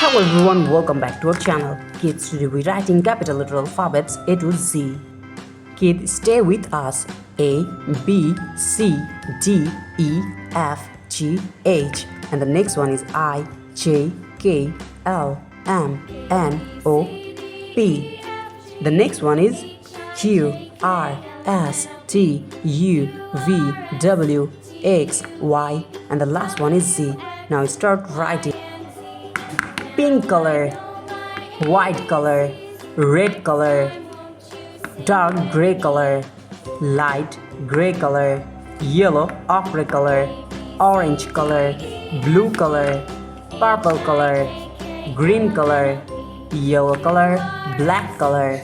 Hello everyone, welcome back to our channel. Kids, today we're writing capital letter alphabets A to Z. Kids, stay with us. A, B, C, D, E, F, G, H. And the next one is I, J, K, L, M, N, O, P. The next one is Q, R, S, T, U, V, W, X, Y. And the last one is Z. Now start writing. Pink color, white color, red color, dark gray color, light gray color, yellow ochre color, orange color, blue color, purple color, green color, yellow color, black color,